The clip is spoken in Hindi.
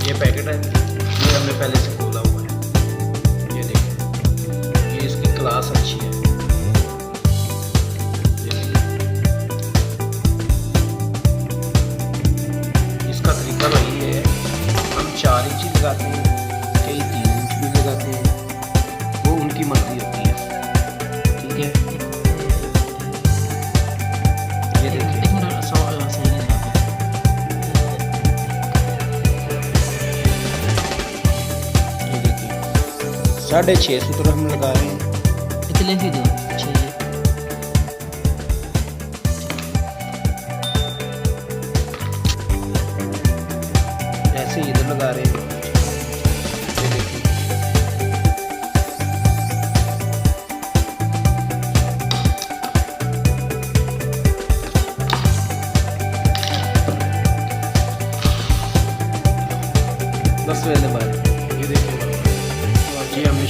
ये पैकेट है, ये हमने पहले से खोला हुआ है। ये देखिए, ये इसकी क्लास अच्छी है। ये देखिए, इसका तरीका वही है, हम 4 इंच लगाते हैं, कई 3 इंच भी लगाते हैं, वो उनकी मर्जी होती है। ठीक है, ये देखिए, ये देखिए 6.5 सूत्र हम लगा रहे हैं। कितने की दो 6 ऐसे इधर लगा रहे हैं। ये देखिए, दस वाले बार ये देखिए, ये हमने